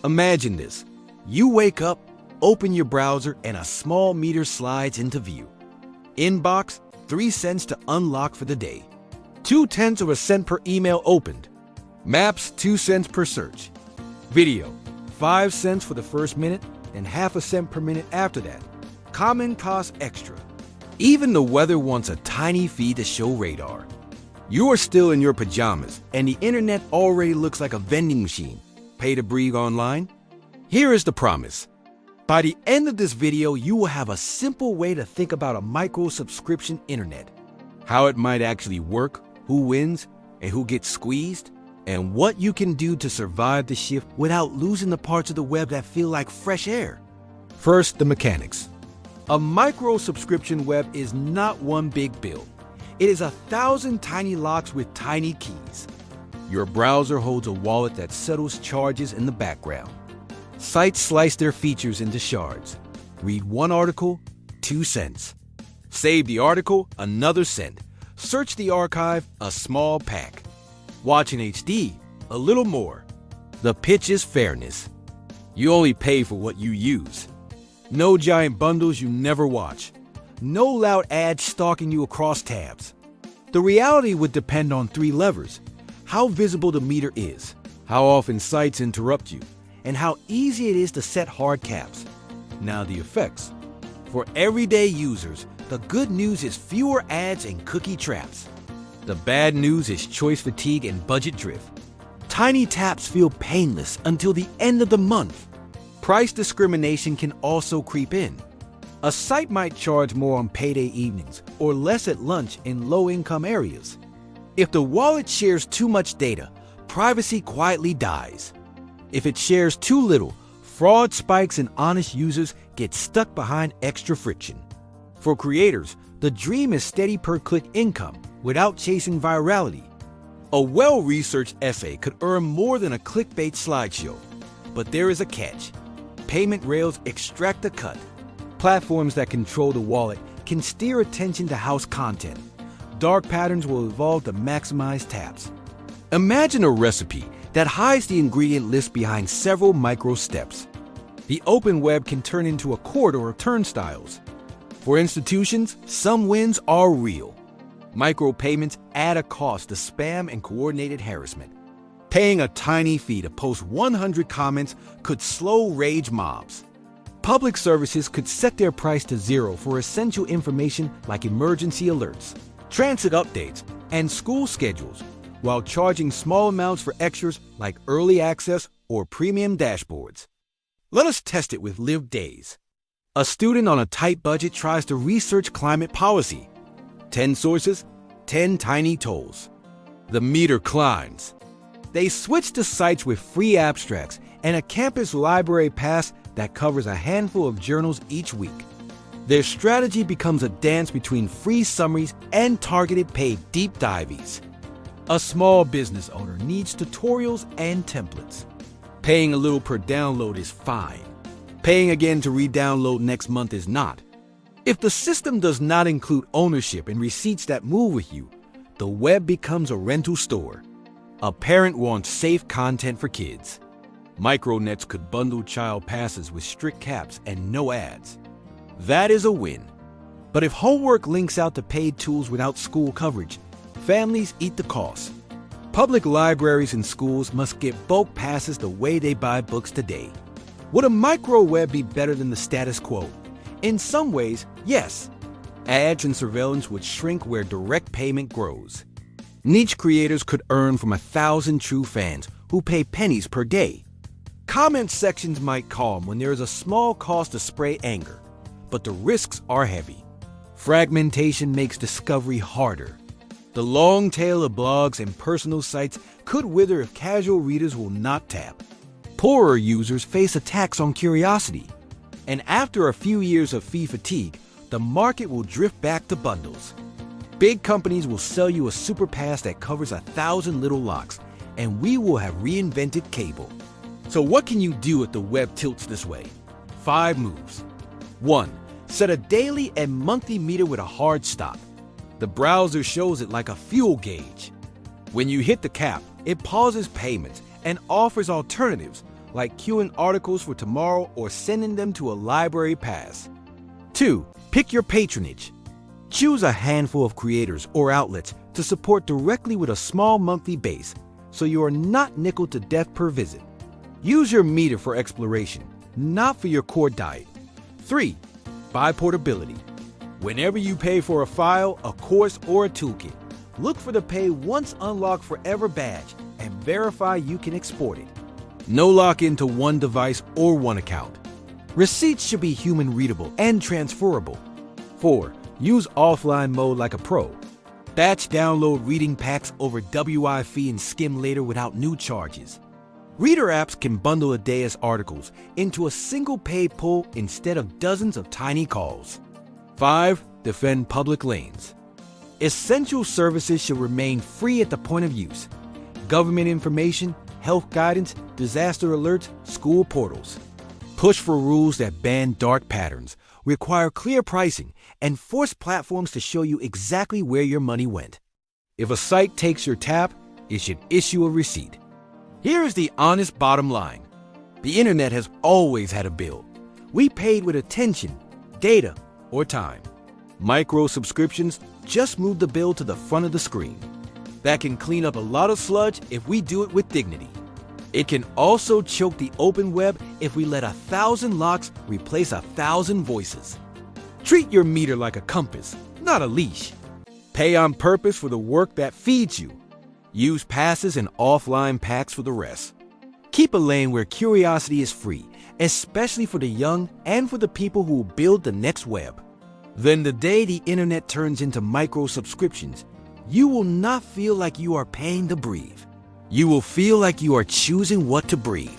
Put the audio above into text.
Imagine this. You wake up, open your browser, and a small meter slides into view. Inbox, 3 cents to unlock for the day. 0.2 of a cent per email opened. Maps, 2 cents per search. Video, 5 cents for the first minute and half a cent per minute after that. Common cost extra. Even the weather wants a tiny fee to show radar. You are still in your pajamas and the internet already looks like a vending machine. Pay to breathe online? Here is the promise. By the end of this video, you will have a simple way to think about a micro-subscription internet. How it might actually work, who wins, and who gets squeezed, and what you can do to survive the shift without losing the parts of the web that feel like fresh air. First, the mechanics. A micro-subscription web is not one big bill. It is 1,000 tiny locks with tiny keys. Your browser holds a wallet that settles charges in the background. Sites slice their features into shards. Read one article, 2 cents. Save the article, another cent. Search the archive, a small pack. Watch in HD, a little more. The pitch is fairness. You only pay for what you use. No giant bundles you never watch. No loud ads stalking you across tabs. The reality would depend on 3 levers: how visible the meter is, how often sites interrupt you, and how easy it is to set hard caps. Now the effects. For everyday users, the good news is fewer ads and cookie traps. The bad news is choice fatigue and budget drift. Tiny taps feel painless until the end of the month. Price discrimination can also creep in. A site might charge more on payday evenings or less at lunch in low-income areas. If the wallet shares too much data, privacy quietly dies. If it shares too little, fraud spikes and honest users get stuck behind extra friction. For creators, the dream is steady per-click income without chasing virality. A well-researched essay could earn more than a clickbait slideshow. But there is a catch. Payment rails extract a cut. Platforms that control the wallet can steer attention to house content. Dark patterns will evolve to maximize taps. Imagine a recipe that hides the ingredient list behind several micro steps. The open web can turn into a corridor of turnstiles. For institutions, some wins are real. Micropayments add a cost to spam and coordinated harassment. Paying a tiny fee to post 100 comments could slow rage mobs. Public services could set their price to 0 for essential information like emergency alerts, transit updates, and school schedules, while charging small amounts for extras like early access or premium dashboards. Let us test it with lived days. A student on a tight budget tries to research climate policy. 10 sources, 10 tiny tolls. The meter climbs. They switch to sites with free abstracts and a campus library pass that covers a handful of journals each week. Their strategy becomes a dance between free summaries and targeted paid deep dives. A small business owner needs tutorials and templates. Paying a little per download is fine. Paying again to re-download next month is not. If the system does not include ownership and receipts that move with you, the web becomes a rental store. A parent wants safe content for kids. Micronets could bundle child passes with strict caps and no ads. That is a win. But if homework links out to paid tools without school coverage, families eat the cost. Public libraries and schools must get bulk passes the way they buy books today. Would a micro web be better than the status quo? In some ways, yes. Ads and surveillance would shrink where direct payment grows. Niche creators could earn from 1,000 true fans who pay pennies per day. Comment sections might calm when there is a small cost to spray anger, but the risks are heavy. Fragmentation makes discovery harder. The long tail of blogs and personal sites could wither if casual readers will not tap. Poorer users face attacks on curiosity. And after a few years of fee fatigue, the market will drift back to bundles. Big companies will sell you a super pass that covers 1,000 little locks, and we will have reinvented cable. So what can you do if the web tilts this way? 5 moves. 1. Set a daily and monthly meter with a hard stop. The browser shows it like a fuel gauge. When you hit the cap, it pauses payments and offers alternatives like queuing articles for tomorrow or sending them to a library pass. 2. Pick your patronage. Choose a handful of creators or outlets to support directly with a small monthly base, so you are not nickeled to death per visit. Use your meter for exploration, not for your core diet. 3. Buy portability. Whenever you pay for a file, a course, or a toolkit, look for the Pay Once Unlocked Forever badge and verify you can export it. No lock-in to one device or one account. Receipts should be human-readable and transferable. 4. Use offline mode like a pro. Batch download reading packs over WiFi and skim later without new charges. Reader apps can bundle a day's articles into a single paid pull instead of dozens of tiny calls. 5. Defend public lanes. Essential services should remain free at the point of use. Government information, health guidance, disaster alerts, school portals. Push for rules that ban dark patterns, require clear pricing, and force platforms to show you exactly where your money went. If a site takes your tap, it should issue a receipt. Here is the honest bottom line. The internet has always had a bill. We paid with attention, data, or time. Micro subscriptions just move the bill to the front of the screen. That can clean up a lot of sludge if we do it with dignity. It can also choke the open web if we let 1,000 locks replace 1,000 voices. Treat your meter like a compass, not a leash. Pay on purpose for the work that feeds you. Use passes and offline packs for the rest. Keep a lane where curiosity is free, especially for the young and for the people who will build the next web. Then the day the internet turns into micro subscriptions, you will not feel like you are paying to breathe. You will feel like you are choosing what to breathe.